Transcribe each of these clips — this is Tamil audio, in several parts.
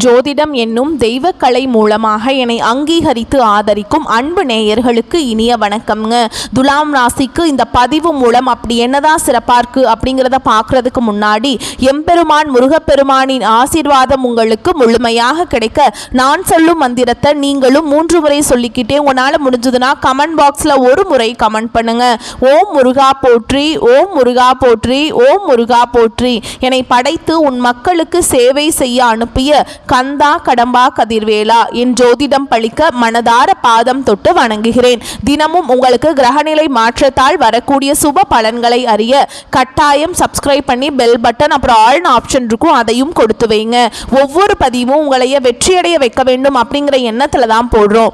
ஜோதிடம் என்னும் தெய்வக்கலை மூலமாக என்னை அங்கீகரித்து ஆதரிக்கும் அன்பு நேயர்களுக்கு இனிய வணக்கம்ங்க. துலாம் ராசிக்கு இந்த பதிவு மூலம் அப்படி என்னதான் சிறப்பாக இருக்குது அப்படிங்கிறத பார்க்குறதுக்கு முன்னாடி எம்பெருமான் முருகப்பெருமானின் ஆசீர்வாதம் உங்களுக்கு முழுமையாக கிடைக்க நான் சொல்லும் மந்திரத்தை நீங்களும் 3 முறை சொல்லிக்கிட்டே உங்களால் முடிஞ்சதுன்னா கமெண்ட் பாக்ஸில் ஒரு முறை கமெண்ட் பண்ணுங்க. ஓம் முருகா போற்றி, ஓம் முருகா போற்றி, ஓம் முருகா போற்றி. என்னை படைத்து உன் மக்களுக்கு சேவை செய்ய அனுப்பிய கந்தா கடம்பா கதிர்வேலா என் ஜோதிடம் பழிக்க மனதார பாதம் தொட்டு வணங்குகிறேன். தினமும் உங்களுக்கு கிரகநிலை மாற்றத்தால் வரக்கூடிய சுப பலன்களை அறிய கட்டாயம் சப்ஸ்கிரைப் பண்ணி பெல் பட்டன் அப்புறம் ஆல்னு ஆப்ஷன் இருக்கும், அதையும் கொடுத்து வைங்க. ஒவ்வொரு பதிவும் உங்களைய வெற்றியடைய வைக்க வேண்டும் அப்படிங்கிற எண்ணத்தில் தான் போடுறோம்.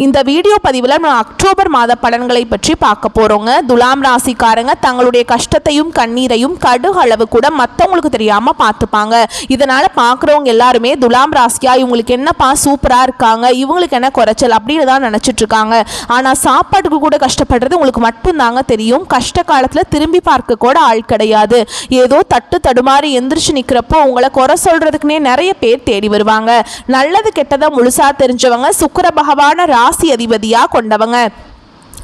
இந்த வீடியோ பதிவில் நம்ம அக்டோபர் மாத பலன்களை பற்றி பார்க்க போகிறோங்க. துலாம் ராசிக்காரங்க தங்களுடைய கஷ்டத்தையும் கண்ணீரையும் கடுகு அளவு கூட மற்றவங்களுக்கு தெரியாமல் பார்த்துப்பாங்க. இதனால் பார்க்குறவங்க எல்லாருமே துலாம் ராசியா இவங்களுக்கு என்னப்பா சூப்பராக இருக்காங்க, இவங்களுக்கு என்ன குறைச்சல் அப்படின்னு தான் நினச்சிட்ருக்காங்க. ஆனால் சாப்பாட்டுக்கு கூட கஷ்டப்படுறது உங்களுக்கு மட்டும்தாங்க தெரியும். கஷ்ட காலத்தில் திரும்பி பார்க்க கூட ஆள் கிடையாது. ஏதோ தட்டு தடுமாறி எந்திரிச்சு நிற்கிறப்போ உங்களை குறை சொல்கிறதுக்குனே நிறைய பேர் தேடி வருவாங்க. நல்லது கெட்டதை முழுசாக தெரிஞ்சவங்க சுக்கிர பகவான ராசி அதிபதியா கொண்டவங்க.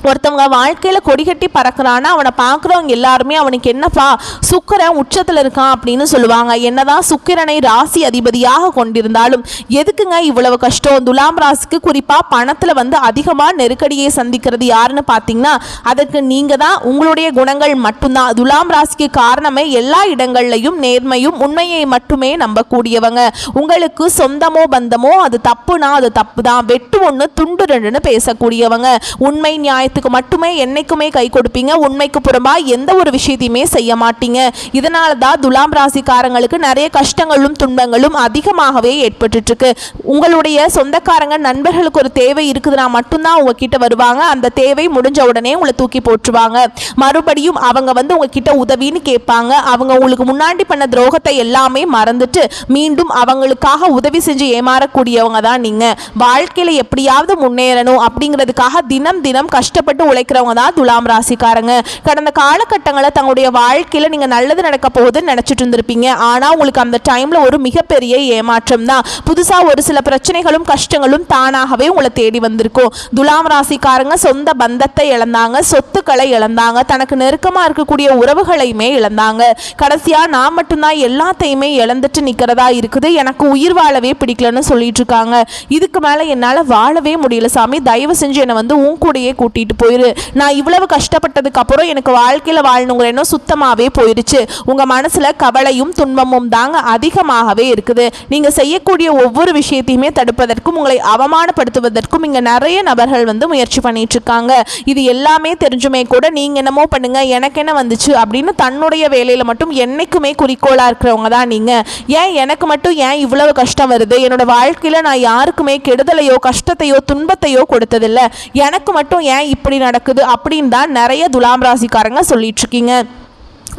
ஒருத்தவங்க வாழ்க்கையில் கொடிகட்டி பறக்கிறான்னா அவனை பார்க்குறவங்க எல்லாருமே அவனுக்கு என்னப்பா சுக்கிரன் உச்சத்தில் இருக்கான் அப்படின்னு சொல்லுவாங்க. என்னதான் சுக்கிரனை ராசி அதிபதியாக கொண்டிருந்தாலும் எதுக்குங்க இவ்வளவு கஷ்டம்? துலாம் ராசிக்கு குறிப்பாக பணத்தில் அதிகமாக நெருக்கடியை சந்திக்கிறது யாருன்னு பார்த்தீங்கன்னா அதற்கு நீங்கள் தான். உங்களுடைய குணங்கள் மட்டும்தான். துலாம் ராசிக்கு காரணமே எல்லா இடங்கள்லையும் நேர்மையும் உண்மையை மட்டுமே நம்பக்கூடியவங்க. உங்களுக்கு சொந்தமோ பந்தமோ அது தப்புனா அது தப்பு தான், வெட்டு ஒன்று துண்டு ரெண்டுன்னு பேசக்கூடியவங்க. உண்மை நியாய மட்டுமே என்னைக்குமே கை கொடுப்பீங்க. உண்மைக்கு புறம்பா எந்த ஒரு விஷயத்தையுமே செய்ய மாட்டீங்க. இதனால தான் துலாம் ராசிக்காரங்களுக்கு நிறைய கஷ்டங்களும் துன்பங்களும் அதிகமாகவே ஏற்பட்டு இருக்கு. உங்களுடைய சொந்தக்காரங்க நண்பர்களுக்கு ஒரு தேவை இருக்குதுன்னா மட்டும்தான் உங்ககிட்ட வருவாங்க. அந்த தேவை முடிஞ்ச உடனே உங்களை தூக்கி போட்டுருவாங்க. மறுபடியும் அவங்க உங்ககிட்ட உதவின்னு கேட்பாங்க. அவங்க உங்களுக்கு முன்னாடி பண்ண துரோகத்தை எல்லாமே மறந்துட்டு மீண்டும் அவங்களுக்காக உதவி செஞ்சு ஏமாறக்கூடியவங்க தான் நீங்க. வாழ்க்கையில எப்படியாவது முன்னேறணும் அப்படிங்கிறதுக்காக தினம் தினம் கஷ்டப்பட்டு உழைக்கிறவங்க தான் துலாம் ராசிக்காரங்க. கடந்த காலகட்டங்களில் தங்களுடைய வாழ்க்கையில நீங்க நல்லது நடக்க போகுதுன்னு நினைச்சிட்டு இருந்திருப்பீங்க. ஆனா உங்களுக்கு அந்த டைம்ல ஒரு மிகப்பெரிய ஏமாற்றம் தான். புதுசா ஒரு சில பிரச்சனைகளும் கஷ்டங்களும் தானாகவே உங்களை தேடி வந்திருக்கும். துலாம் ராசிக்காரங்க சொந்த பந்தத்தை இழந்தாங்க, சொத்துக்களை இழந்தாங்க, தனக்கு நெருக்கமா இருக்கக்கூடிய உறவுகளையுமே இழந்தாங்க. கடைசியா நான் மட்டும்தான் எல்லாத்தையுமே இழந்துட்டு நிக்கிறதா இருக்குது, எனக்கு உயிர் வாழவே பிடிக்கலன்னு சொல்லிட்டு இருக்காங்க. இதுக்கு மேல என்னால வாழவே முடியல சாமி, தயவு செஞ்சு என்னை உன் கூடயே கூட்டிட்டு போயிரு. நான் இவ்வளவு கஷ்டப்பட்டதுக்கு அப்புறம் எனக்கு வாழ்க்கையில வாழணுங்கிற எண்ணம் சுத்தமாவே போயிடுச்சு. உங்க மனசுல கவலையும் துன்பமும் தாங்க அதிகமாகவே இருக்குது. நீங்க செய்யக்கூடிய ஒவ்வொரு விஷயத்தையுமே தடுப்பதற்கும் உங்களை அவமானப்படுத்துவதற்கும் இங்க நிறைய நபர்கள் முயற்சி பண்ணிட்டு இருக்காங்க. இது எல்லாமே தெரிஞ்சுமே கூட நீங்க என்னமோ பண்ணுங்க எனக்கு என்ன வந்துச்சு அப்படின்னு தன்னுடைய வேலையில மட்டும் என்னைக்குமே குறிக்கோளா இருக்கிறவங்க தான் நீங்க. ஏன் எனக்கு மட்டும் ஏன் இவ்வளவு கஷ்டம் வருது? என்னோட வாழ்க்கையில நான் யாருக்குமே கெடுதலையோ கஷ்டத்தையோ துன்பத்தையோ கொடுத்ததில்லை, எனக்கு மட்டும் ஏன் இப்படி நடக்குது அப்படின்னு தான் நிறைய துலாம் ராசிக்காரங்க சொல்லிட்டு இருக்கீங்க.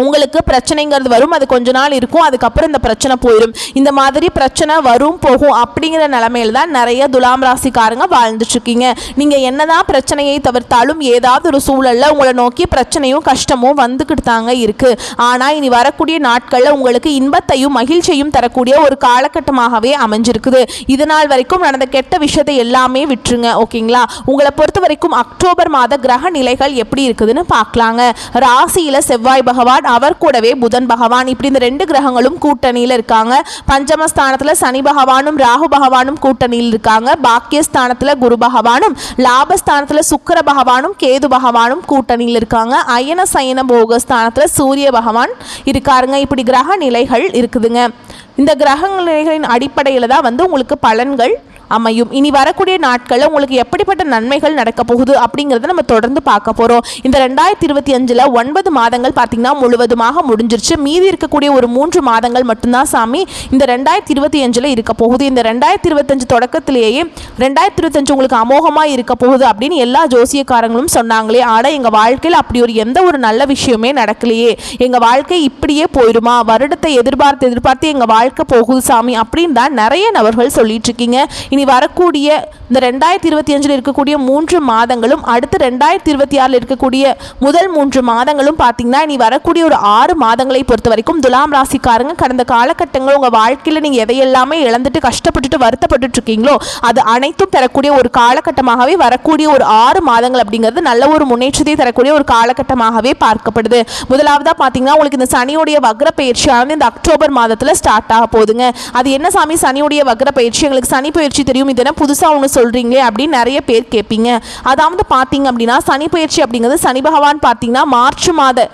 உங்களுக்கு பிரச்சனைங்கிறது வரும், அது கொஞ்ச நாள் இருக்கும், அதுக்கப்புறம் இந்த பிரச்சனை போயிடும். இந்த மாதிரி பிரச்சனை வரும் போகும் அப்படிங்கிற நிலைமையில தான் நிறைய துலாம் ராசிக்காரங்க வாழ்ந்துட்டு இருக்கீங்க. நீங்க என்னதான் பிரச்சனையை தவிர்த்தாலும் ஏதாவது ஒரு சூழல்ல உங்களை நோக்கி பிரச்சனையும் கஷ்டமும் வந்துக்கிட்டு தாங்க இருக்கு. ஆனா இனி வரக்கூடிய நாட்கள்ல உங்களுக்கு இன்பத்தையும் மகிழ்ச்சியும் தரக்கூடிய ஒரு காலகட்டமாகவே அமைஞ்சிருக்குது. இது நாள் வரைக்கும் நடந்த கெட்ட விஷயத்தை எல்லாமே விட்டுருங்க, ஓகேங்களா? உங்களை பொறுத்த வரைக்கும் அக்டோபர் மாத கிரக நிலைகள் எப்படி இருக்குதுன்னு பார்க்கலாங்க. ராசியில செவ்வாய் பகவான், அவர் கூடவே புதன் பகவான், இப்படி இந்த 2 கிரகங்களும் கூட்டணியில் இருக்காங்க. பஞ்சமஸ்தானத்தில் சனி பகவானும் ராகு பகவானும் கூட்டணியில் இருக்காங்க. பாக்கியஸ்தானத்தில் குரு பகவானும், லாபஸ்தானத்தில் சுக்கிர பகவானும் கேது பகவானும் கூட்டணியில் இருக்காங்க. அயன சயன போகஸ்தானத்தில் சூரிய பகவான் இருக்காருங்க. இப்படி கிரக நிலைகள் இருக்குதுங்க. இந்த கிரக நிலைகளின் அடிப்படையில் தான் உங்களுக்கு பலன்கள் அமையும். இனி வரக்கூடிய நாட்களில் உங்களுக்கு எப்படிப்பட்ட நன்மைகள் நடக்க போகுது அப்படிங்கிறத நம்ம தொடர்ந்து பார்க்க போகிறோம். இந்த 2025 9 மாதங்கள் பார்த்தீங்கன்னா முழுவதுமாக முடிஞ்சிருச்சு. மீதி இருக்கக்கூடிய ஒரு 3 மாதங்கள் மட்டும்தான் சாமி இந்த 2025 இருக்க போகுது. இந்த 2025 தொடக்கத்திலேயே 2025 உங்களுக்கு அமோகமாக இருக்க போகுது அப்படின்னு எல்லா ஜோசியக்காரங்களும் சொன்னாங்களே. ஆனால் எங்கள் வாழ்க்கையில் அப்படி எந்த ஒரு நல்ல விஷயமே நடக்கலையே, எங்கள் வாழ்க்கை இப்படியே போயிடுமா, வருடத்தை எதிர்பார்த்து எங்கள் வாழ்க்கை போகுது சாமி அப்படின்னு தான் நிறைய நபர்கள் சொல்லிட்டு இருக்கீங்க. இனி இனி வரக்கூடிய இந்த 2025 இருக்கக்கூடிய 3 மாதங்களும் அடுத்து 2026 இருக்கக்கூடிய முதல் 3 மாதங்களும் பார்த்தீங்கன்னா இனி வரக்கூடிய ஒரு 6 மாதங்களை பொறுத்த வரைக்கும் துலாம் ராசிக்காரங்க கடந்த காலகட்டங்கள் உங்கள் வாழ்க்கையில் நீங்கள் எதையெல்லாமே இழந்துட்டு கஷ்டப்பட்டுட்டு வருத்தப்பட்டு இருக்கீங்களோ அது அனைத்தும் தரக்கூடிய ஒரு காலகட்டமாகவே வரக்கூடிய ஒரு 6 மாதங்கள் அப்படிங்கிறது நல்ல ஒரு முன்னேற்றத்தை தரக்கூடிய ஒரு காலகட்டமாகவே பார்க்கப்படுது. முதலாவதாக பார்த்தீங்கன்னா உங்களுக்கு இந்த சனியுடைய வக்ர பயிற்சியானது இந்த அக்டோபர் மாதத்தில் ஸ்டார்ட் ஆக போகுதுங்க. அது என்ன சாமி சனியுடைய வக்ர பயிற்சி, எங்களுக்கு சனி பயிற்சி தெரியும், இது என்ன புதுசாக ஒன்று சொல்கிறீங்களே அப்படின்னு நிறைய பேர் கேட்பீங்க. அதாவது பார்த்தீங்க அப்படின்னா சனி பயிற்சி அப்படிங்கிறது சனி பகவான் பார்த்தீங்கன்னா மார்ச் மாத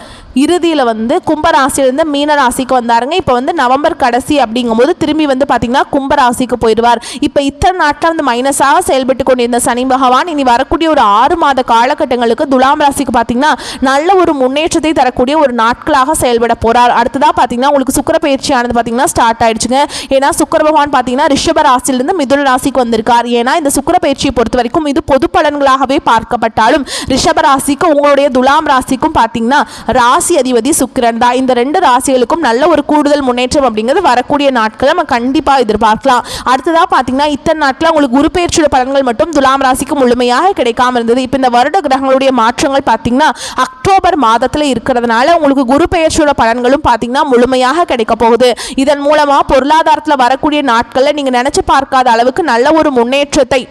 இறுதியில் வந்து கும்பராசியிலிருந்து மீன ராசிக்கு வந்தாருங்க. இப்போ வந்து நவம்பர் கடைசி அப்படிங்கும்போது திரும்பி வந்து பார்த்தீங்கன்னா கும்பராசிக்கு போயிடுவார். இப்போ இத்தனை நாட்டில் வந்து மைனஸாக செயல்பட்டு கொண்டிருந்த சனி பகவான் இனி வரக்கூடிய ஒரு 6 மாத காலகட்டங்களுக்கு துலாம் ராசிக்கு பார்த்தீங்கன்னா நல்ல ஒரு முன்னேற்றத்தை தரக்கூடிய ஒரு நாட்களாக செயல்பட போகிறார். அடுத்ததாக பார்த்தீங்கன்னா உங்களுக்கு சுக்கிர பயிற்சியானது பார்த்தீங்கன்னா ஸ்டார்ட் ஆயிடுச்சுங்க. ஏன்னா சுக்கிர பகவான் பார்த்தீங்கன்னா ரிஷப ராசியிலிருந்து மிதுன ராசிக்கு வந்திருக்கார். ஏன்னா இந்த சுக்கிர பயிற்சியை பொறுத்த வரைக்கும் இது பொது பலன்களாகவே பார்க்கப்பட்டாலும் ரிஷப ராசிக்கும் உங்களுடைய துலாம் ராசிக்கும் பார்த்தீங்கன்னா ராசி அதிபதி சுக்கிரன் தான். இந்த 2 ராசிகளுக்கும் நல்ல ஒரு கூடுதல் முன்னேற்றம் அப்படிங்கிறது வரக்கூடிய நாட்கள் நம்ம கண்டிப்பாக எதிர்பார்க்கலாம். அடுத்ததாக பார்த்தீங்கன்னா இத்தனை நாட்கள் உங்களுக்கு குரு பெயர்ச்சியோட பலன்கள் மட்டும் துலாம் ராசிக்கு முழுமையாக கிடைக்காம இருந்தது. இப்போ இந்த வருட கிரகங்களுடைய மாற்றங்கள் பார்த்தீங்கன்னா அக்டோபர் மாதத்தில் இருக்கிறதுனால உங்களுக்கு குரு பெயர்ச்சியோட பலன்களும் பார்த்தீங்கன்னா முழுமையாக கிடைக்க போகுது. இதன் மூலமாக பொருளாதாரத்தில் வரக்கூடிய நாட்களில் நீங்கள் நினைச்சு பார்க்காத அளவுக்கு நல்ல ஒரு முன்னேற்றத்தை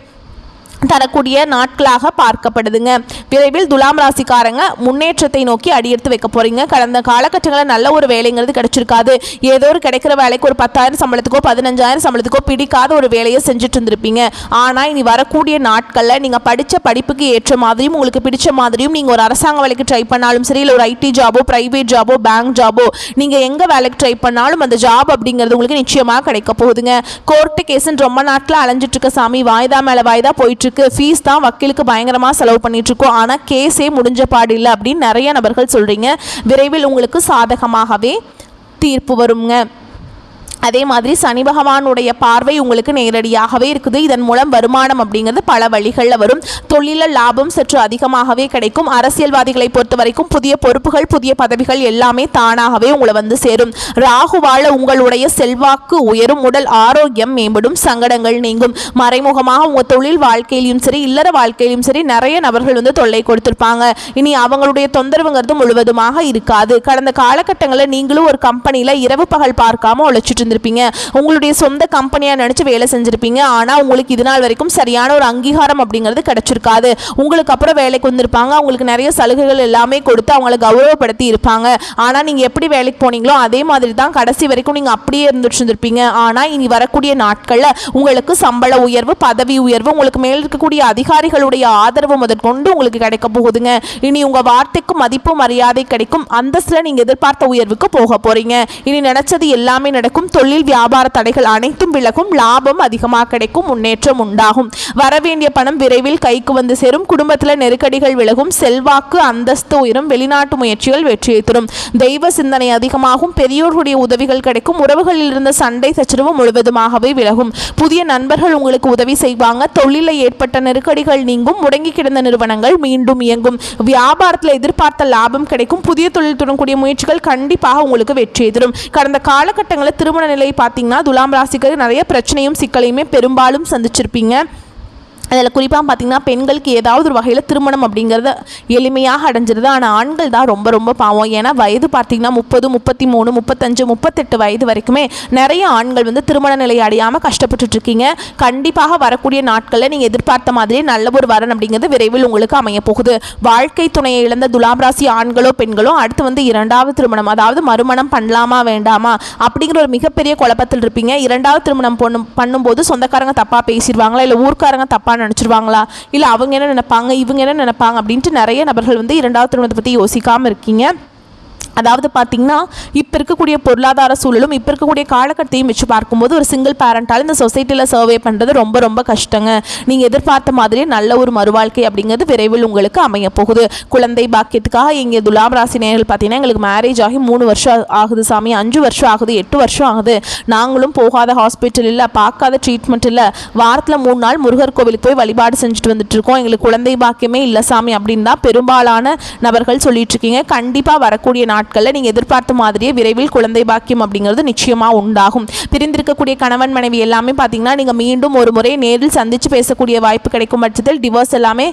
தரக்கூடிய நாட்களாக பார்க்கப்படுதுங்க. விரைவில் துலாம் ராசிக்காரங்க முன்னேற்றத்தை நோக்கி அடியெடுத்து வைக்க போறீங்க. கடந்த காலகட்டங்களில் நல்ல ஒரு வேலைங்கிறது கிடைச்சிருக்காது. ஏதோ ஒரு கிடைக்கிற வேலைக்கு ஒரு 10,000 சம்பளத்துக்கோ 15,000 சம்பளத்துக்கோ பிடிக்காத ஒரு வேலையை செஞ்சுட்டு இருந்திருப்பீங்க. ஆனால் இனி வரக்கூடிய நாட்களில் நீங்கள் படித்த படிப்புக்கு ஏற்ற மாதிரியும் உங்களுக்கு பிடிச்ச மாதிரியும் நீங்கள் ஒரு அரசாங்க வேலைக்கு ட்ரை பண்ணாலும் சரி, இல்லை ஒரு ஐடி ஜாபோ பிரைவேட் ஜாபோ பேங்க் ஜாபோ நீங்கள் எங்கே வேலைக்கு ட்ரை பண்ணாலும் அந்த ஜாப் அப்படிங்கிறது உங்களுக்கு நிச்சயமாக கிடைக்க போகுதுங்க. கோர்ட்டு கேஸுன்னு ரொம்ப நாட்டில் அலைஞ்சிட்டு இருக்க சாமி, வாய்தா மேலே வாய்தா போயிட்டு ஃபீஸ் தான் வக்கீலுக்கு பயங்கரமாக செலவு பண்ணிட்டு இருக்கோம், ஆனால் கேஸே முடிஞ்ச பாடு இல்லை அப்படின்னு நிறைய நபர்கள் சொல்கிறீங்க. விரைவில் உங்களுக்கு சாதகமாகவே தீர்ப்பு வருங்க. அதே மாதிரி சனி பகவானுடைய பார்வை உங்களுக்கு நேரடியாகவே இருக்குது. இதன் மூலம் வருமானம் அப்படிங்கிறது பல வழிகளில் வரும். தொழில லாபம் சற்று அதிகமாகவே கிடைக்கும். அரசியல்வாதிகளை பொறுத்த வரைக்கும் புதிய பொறுப்புகள் புதிய பதவிகள் எல்லாமே தானாகவே உங்களை வந்து சேரும். ராகுவால உங்களுடைய செல்வாக்கு உயரும், உடல் ஆரோக்கியம் மேம்படும், சங்கடங்கள் நீங்கும். மறைமுகமாக உங்கள் தொழில் வாழ்க்கையிலும் சரி இல்லற வாழ்க்கையிலும் சரி நிறைய நபர்கள் வந்து தொல்லை கொடுத்திருப்பாங்க. இனி அவங்களுடைய தொந்தரவுங்கிறது முழுவதுமாக இருக்காது. கடந்த காலகட்டங்களில் நீங்களும் ஒரு கம்பெனியில் இரவு பகல் பார்க்காம உழைச்சிட்டு இருந்திருப்பீங்க. உங்களுடைய சொந்த கம்பெனியா நினைச்சு வேலை செஞ்சிருப்பீங்க. ஆனா உங்களுக்கு இது நாள் வரைக்கும் சரியான ஒரு அங்கீகாரம் அப்படிங்கிறது கிடைச்சிருக்காது. உங்களுக்கு அப்புறம் வேலைக்கு வந்திருப்பாங்க, உங்களுக்கு நிறைய சலுகைகள் எல்லாமே கொடுத்து அவங்களை கௌரவப்படுத்தி இருப்பாங்க. ஆனா நீங்க எப்படி வேலைக்கு போனீங்களோ அதே மாதிரி தான் கடைசி வரைக்கும் நீங்க அப்படியே இருந்துட்டு இருந்திருப்பீங்க. ஆனா இனி வரக்கூடிய நாட்கள்ல உங்களுக்கு சம்பள உயர்வு பதவி உயர்வு உங்களுக்கு மேல் இருக்கக்கூடிய அதிகாரிகளுடைய ஆதரவு முதற்கொண்டு உங்களுக்கு கிடைக்க போகுதுங்க. இனி உங்க வார்த்தைக்கு மதிப்பு மரியாதை கிடைக்கும். அந்தஸ்துல நீங்க எதிர்பார்த்த உயர்வுக்கு போக போறீங்க. இனி நினைச்சது எல்லாமே நடக்கும். தொழில் வியாபார தடைகள் அனைத்தும் விலகும். லாபம் அதிகமாக கிடைக்கும். முன்னேற்றம் உண்டாகும். வரவேண்டிய பணம் விரைவில் கைக்கு வந்து சேரும். குடும்பத்தில் நெருக்கடிகள் விலகும். செல்வாக்கு அந்தஸ்து உயரும். வெளிநாட்டு முயற்சிகள் வெற்றியை தரும். தெய்வ சிந்தனை அதிகமாகும். பெரியோர்களுடைய உதவிகள் கிடைக்கும். உறவுகளில் இருந்த சண்டை சச்சரவு முழுவதுமாகவே விலகும். புதிய நண்பர்கள் உங்களுக்கு உதவி செய்வாங்க. தொழிலில் ஏற்பட்ட நெருக்கடிகள் நீங்கும். முடங்கி கிடந்த நிறுவனங்கள் மீண்டும் இயங்கும். வியாபாரத்தில் எதிர்பார்த்த லாபம் கிடைக்கும். புதிய தொழில் தொடங்கக்கூடிய முயற்சிகள் கண்டிப்பாக உங்களுக்கு வெற்றியை தரும். கடந்த காலகட்டங்களில் திருமண நிலை பார்த்தீங்கன்னா துலாம் ராசிக்கு நிறைய பிரச்சனையும் சிக்கலையுமே பெரும்பாலும் சந்திச்சிருப்பீங்க. அதில் குறிப்பாக பார்த்திங்கன்னா பெண்களுக்கு ஏதாவது ஒரு வகையில் திருமணம் அப்படிங்கிறத எளிமையாக அடைஞ்சிருது. ஆனால் ஆண்கள் தான் ரொம்ப ரொம்ப பாவம். ஏன்னா வயது பார்த்திங்கன்னா 30 33 35 38 வயது வரைக்குமே நிறைய ஆண்கள் வந்து திருமண நிலை அடையாமல் கஷ்டப்பட்டுட்ருக்கீங்க. கண்டிப்பாக வரக்கூடிய நாட்களில் நீங்கள் எதிர்பார்த்த மாதிரியே நல்ல ஒரு வரன் அப்படிங்கிறது விரைவில் உங்களுக்கு அமைய போகுது. வாழ்க்கை துணையை இழந்த துலாம் ராசி ஆண்களோ பெண்களோ அடுத்து வந்து 2வது திருமணம் அதாவது மறுமணம் பண்ணலாமா வேண்டாமா அப்படிங்கிற ஒரு மிகப்பெரிய குழப்பத்தில் இருப்பீங்க. 2வது திருமணம் பண்ணும்போது சொந்தக்காரங்க தப்பாக பேசிடுவாங்களா, இல்லை ஊர்க்காரங்க தப்பாக நினைச்சிருவாங்களா, இல்ல அவங்க என்ன நினைப்பாங்க இவங்க என்ன நினைப்பாங்க அப்படின்ட்டு நிறைய நபர்கள் வந்து 2வது திருமணத்தை பத்தி யோசிக்காம இருக்கீங்க. அதாவது பார்த்தீங்கன்னா இப்போ இருக்கக்கூடிய பொருளாதார சூழலும் இப்போ இருக்கக்கூடிய காலகட்டத்தையும் வச்சு பார்க்கும்போது ஒரு சிங்கிள் பேரண்டால் இந்த சொசைட்டியில் சர்வே பண்ணுறது ரொம்ப ரொம்ப கஷ்டங்க. நீங்கள் எதிர்பார்த்த மாதிரியே நல்ல ஒரு மறுவாழ்க்கை அப்படிங்கிறது விரைவில் உங்களுக்கு அமைய போகுது. குழந்தை பாக்கியத்துக்காக இங்கே துலாம் ராசி நேயர்கள் பார்த்தீங்கன்னா எங்களுக்கு மேரேஜ் ஆகி 3 வருஷம் ஆகுது சாமி, 5 வருஷம் ஆகுது, 8 வருஷம் ஆகுது, நாங்களும் போகாத ஹாஸ்பிட்டல் இல்லை, பார்க்காத ட்ரீட்மெண்ட் இல்லை, வாரத்தில் 3 நாள் முருகர் கோவிலுக்கு போய் வழிபாடு செஞ்சுட்டு வந்துட்டு இருக்கோம், எங்களுக்கு குழந்தை பாக்கியமே இல்லை சாமி அப்படின்னு தான் பெரும்பாலான நபர்கள் சொல்லிட்டு இருக்கீங்க. கண்டிப்பாக வரக்கூடிய நாட்களில் நீங்கள் எதிர்பார்த்த மாதிரியே விரைவில் குழந்தை பாக்கியம் அப்படிங்கிறது நிச்சயமாக உண்டாகும். பிரிந்திருக்கக்கூடிய கணவன் மனைவி எல்லாமே பார்த்தீங்கன்னா நீங்கள் மீண்டும் ஒரு முறை நேரில் சந்தித்து பேசக்கூடிய வாய்ப்பு கிடைக்கும் பட்சத்தில் டிவோர்ஸ் எல்லாமே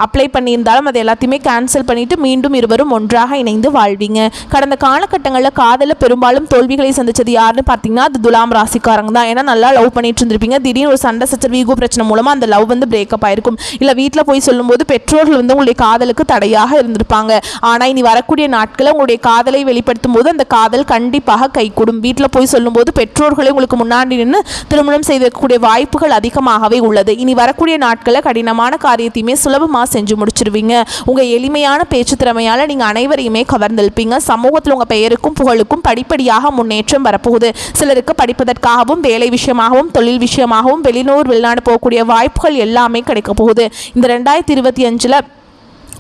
அப்ளை பண்ணியிருந்தாலும் அதை எல்லாத்தையுமே கேன்சல் பண்ணிவிட்டு மீண்டும் இருவரும் ஒன்றாக இணைந்து வாழ்வீங்க. கடந்த காலகட்டங்களில் காதலில் பெரும்பாலும் தோல்விகளை சந்தித்தது யாருன்னு பார்த்தீங்கன்னா அது துலாம் ராசிக்காரங்க தான். ஏன்னா நல்லா லவ் பண்ணிட்டு இருந்திருப்பீங்க, திடீர்னு ஒரு சண்டை சச்சரவு ஈகோ பிரச்சனை மூலமாக அந்த லவ் வந்து பிரேக்கப் ஆயிருக்கும். இல்லை வீட்டில் போய் சொல்லும்போது பெற்றோர்கள் வந்து உங்களுடைய காதலுக்கு தடையாக இருந்திருப்பாங்க. ஆனால் இனி வரக்கூடிய நாட்களில் உங்களுடைய காதலை வெளிப்படுத்தும் போது அந்த காதல் கண்டிப்பாக கைகூடும். வீட்டில் போய் சொல்லும்போது பெற்றோர்களை உங்களுக்கு முன்னாடி நின்று திருமணம் செய்யக்கூடிய வாய்ப்புகள் அதிகமாகவே உள்ளது. இனி வரக்கூடிய நாட்களில் கடினமான காரியத்தையுமே சுலபமாக செஞ்சு முடிச்சிருவீங்க. உங்க எளிமையான பேச்சு திறமையால நீங்க அனைவரையுமே கவர்ந்தெழுப்பீங்க. சமூகத்தில் உங்க பெயருக்கும் புகழுக்கும் படிப்படியாக முன்னேற்றம் வரப்போகுது. சிலருக்கு படிப்பதற்காகவும் வேலை விஷயமாகவும் தொழில் விஷயமாகவும் வெளிநாடு போகக்கூடிய வாய்ப்புகள் எல்லாமே கிடைக்க போகுது. இந்த 2025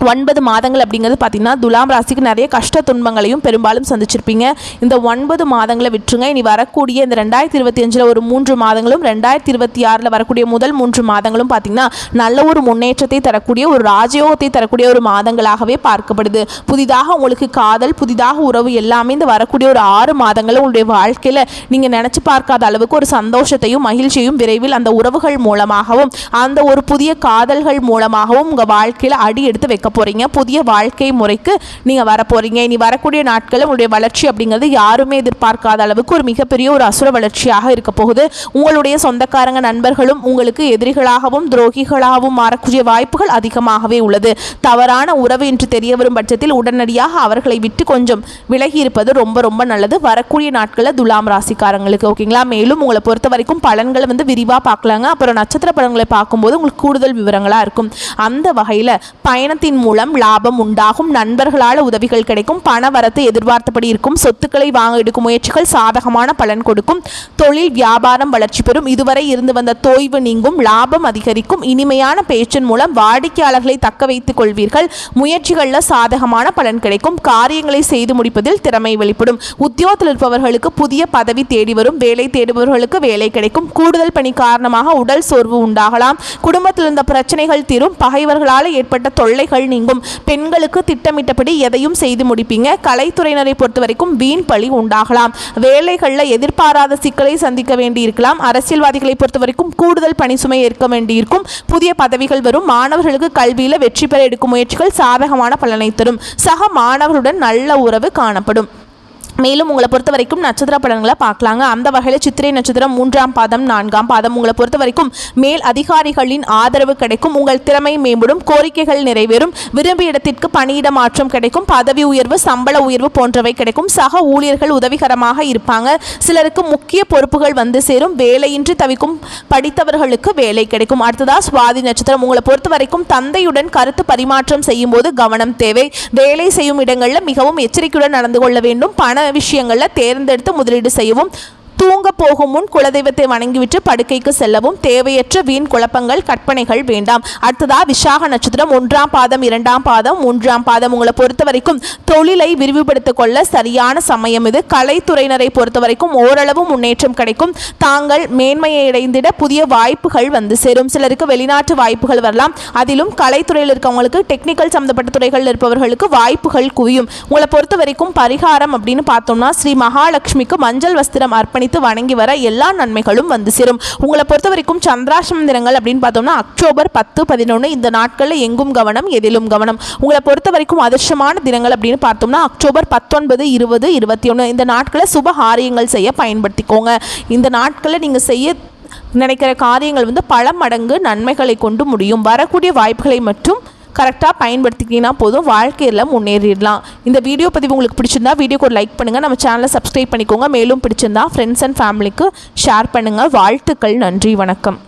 9 மாதங்கள் அப்படிங்கிறது பார்த்தீங்கன்னா துலாம் ராசிக்கு நிறைய கஷ்ட துன்பங்களையும் பெரும்பாலும் சந்திச்சிருப்பீங்க. இந்த 9 மாதங்களை விட்டுருங்க. இனி வரக்கூடிய இந்த 2025 ஒரு 3 மாதங்களும் 2026 வரக்கூடிய முதல் 3 மாதங்களும் பார்த்தீங்கன்னா நல்ல ஒரு முன்னேற்றத்தை தரக்கூடிய ஒரு ராஜயோகத்தை தரக்கூடிய ஒரு மாதங்களாகவே பார்க்கப்படுது. புதிதாக உங்களுக்கு காதல், புதிதாக உறவு எல்லாமே இந்த வரக்கூடிய ஒரு 6 மாதங்கள் உங்களுடைய வாழ்க்கையில் நீங்கள் நினச்சி பார்க்காத அளவுக்கு ஒரு சந்தோஷத்தையும் மகிழ்ச்சியையும் விரைவில் அந்த உறவுகள் மூலமாகவும் அந்த ஒரு புதிய காதல்கள் மூலமாகவும் உங்கள் வாழ்க்கையில் அடி எடுத்து வைக்க போறீங்க. புதிய வாழ்க்கை முறைக்கு நீங்க வர போறீங்க. இனி வரக்கூடிய நாட்களில் உங்களுடைய வளர்ச்சி அப்படிங்கிறது யாருமே எதிர்பார்க்காத அளவுக்கு ஒரு மிகப்பெரிய ஒரு அசுர வளர்ச்சியாக இருக்க போகுது. உங்களுடைய சொந்தக்காரங்க நண்பர்களும் உங்களுக்கு எதிரிகளாகவும் துரோகிகளாகவும் மாறக்கூடிய வாய்ப்புகள் அதிகமாகவே உள்ளது. தவறான உறவு என்று தெரிய வரும் பட்சத்தில் உடனடியாக அவர்களை விட்டு கொஞ்சம் விலகி இருப்பது ரொம்ப ரொம்ப நல்லது. வரக்கூடிய நாட்களில் துலாம் ராசிக்காரங்களுக்கு ஓகேங்களா. மேலும் உங்களை பொறுத்த வரைக்கும் பலன்களை வந்து விரிவாக பார்க்கலாங்க. அப்புறம் நட்சத்திர பலன்களை பார்க்கும்போது உங்களுக்கு கூடுதல் விவரங்களாக இருக்கும். அந்த வகையில் பயணத்தின் மூலம் லாபம் உண்டாகும், நண்பர்களால் உதவிகள் கிடைக்கும், பண வரத்து எதிர்பார்த்தபடி இருக்கும், சொத்துக்களை வாங்க எடுக்கும் முயற்சிகள் சாதகமான பலன் கொடுக்கும், தொழில் வியாபாரம் வளர்ச்சி பெறும், இதுவரை இருந்து வந்த தொய்வு நீங்கும், லாபம் அதிகரிக்கும், இனிமையான பேச்சின் மூலம் வாடிக்கையாளர்களை தக்க வைத்துக் கொள்வீர்கள், முயற்சிகளில் சாதகமான பலன் கிடைக்கும், காரியங்களை செய்து முடிப்பதில் திறமை வெளிப்படும், உத்தியோகத்தில் இருப்பவர்களுக்கு புதிய பதவி தேடி வரும், வேலை தேடுபவர்களுக்கு வேலை கிடைக்கும், கூடுதல் பணி காரணமாக உடல் சோர்வு உண்டாகலாம், குடும்பத்தில் இருந்த பிரச்சனைகள் தீரும், பகைவர்களால் ஏற்பட்ட தொல்லைகள் நீங்கும், பெண்களுக்கு திட்டமிட்டபடி எதையும் செய்து முடிப்பீங்க, கலைத்துறையினரை பொறுத்த வரைக்கும் வீண் பழி உண்டாகலாம், வேலைகளில் எதிர்பாராத சிக்கலை சந்திக்க வேண்டியிருக்கலாம், அரசியல்வாதிகளை பொறுத்த வரைக்கும் கூடுதல் பணி சுமை ஏற்க வேண்டியிருக்கும், புதிய பதவிகள் வரும், மாணவர்களுக்கு கல்வியில் வெற்றி பெற எடுக்கும் முயற்சிகள் சாதகமான பலனை தரும், சக மாணவர்களுடன் நல்ல உறவு காணப்படும். மேலும் உங்களை பொறுத்த வரைக்கும் நட்சத்திர பலன்களை பார்க்கலாங்க. அந்த வகையில் சித்திரை நட்சத்திரம் 3ஆம் பாதம் 4ஆம் பாதம் உங்களை பொறுத்த வரைக்கும் மேல் அதிகாரிகளின் ஆதரவு கிடைக்கும், உங்கள் திறமை மேம்படும், கோரிக்கைகள் நிறைவேறும், விரும்பிய இடத்திற்கு பணியிட மாற்றம் கிடைக்கும், பதவி உயர்வு சம்பள உயர்வு போன்றவை கிடைக்கும், சக ஊழியர்கள் உதவிகரமாக இருப்பாங்க, சிலருக்கு முக்கிய பொறுப்புகள் வந்து சேரும், வேலையின்றி தவிக்கும் படித்தவர்களுக்கு வேலை கிடைக்கும். அடுத்ததா சுவாதி நட்சத்திரம் உங்களை பொறுத்த வரைக்கும் தந்தையுடன் கருத்து பரிமாற்றம் செய்யும் போது கவனம் தேவை, வேலை செய்யும் இடங்களில் மிகவும் எச்சரிக்கையுடன் நடந்து கொள்ள வேண்டும், பண விஷயங்களில் தேர்ந்தெடுத்து முதலீடு செய்யவும், தூங்க போகும் முன் குலதெய்வத்தை வணங்கிவிட்டு படுக்கைக்கு செல்லவும், தேவையற்ற வீண் குழப்பங்கள் கற்பனைகள் வேண்டாம். அடுத்ததா விசாக நட்சத்திரம் 1ஆம் பாதம் 2ஆம் பாதம் 3ஆம் பாதம் உங்களை பொறுத்த வரைக்கும் தொழிலை விரிவுபடுத்திக் கொள்ள சரியான சமயம் இது. கலைத்துறையினரை பொறுத்த வரைக்கும் ஓரளவு முன்னேற்றம் கிடைக்கும், தாங்கள் மேன்மையை அடைந்திட புதிய வாய்ப்புகள் வந்து சேரும், சிலருக்கு வெளிநாட்டு வாய்ப்புகள் வரலாம், அதிலும் கலைத்துறையில் இருக்கவங்களுக்கு டெக்னிக்கல் சம்பந்தப்பட்ட துறைகளில் இருப்பவர்களுக்கு வாய்ப்புகள் குவியும். உங்களை பொறுத்த வரைக்கும் பரிகாரம் அப்படின்னு பார்த்தோம்னா ஸ்ரீ மகாலட்சுமிக்கு மஞ்சள் வஸ்திரம் அர்ப்பணித்து வணங்கி வர எல்லா நன்மைகளும் வந்து சேரும். உங்களை பொறுத்த வரைக்கும் சந்திராஷ்டம தினங்கள் அப்படின்னு பார்த்தோம்னா அக்டோபர் 10, 11 இந்த நாட்களில் எங்கும் கவனம் எதிலும் கவனம். உங்களை பொறுத்த வரைக்கும் அதிர்ஷ்டமான தினங்கள் அப்படின்னு பார்த்தோம்னா அக்டோபர் 19, 20, 21 இந்த நாட்களை சுப காரியங்கள் செய்ய பயன்படுத்திக்கோங்க. இந்த நாட்களில் நீங்கள் செய்ய நினைக்கிற காரியங்கள் வந்து பல மடங்கு நன்மைகளை கொண்டு முடியும். வரக்கூடிய வாய்ப்புகளை மட்டும் கரெக்டாக பயன்படுத்திக்கிங்கன்னா போதும், வாழ்க்கையில் முன்னேறிடலாம். இந்த வீடியோ பதிவு உங்களுக்கு பிடிச்சிருந்தா வீடியோக்கு ஒரு லைக் பண்ணுங்கள், நம்ம சேனலை சப்ஸ்கிரைப் பண்ணிக்கோங்க, மேலும் பிடிச்சிருந்தா ஃப்ரெண்ட்ஸ் அண்ட் ஃபேமிலிக்கு ஷேர் பண்ணுங்கள். வாழ்த்துக்கள், நன்றி, வணக்கம்.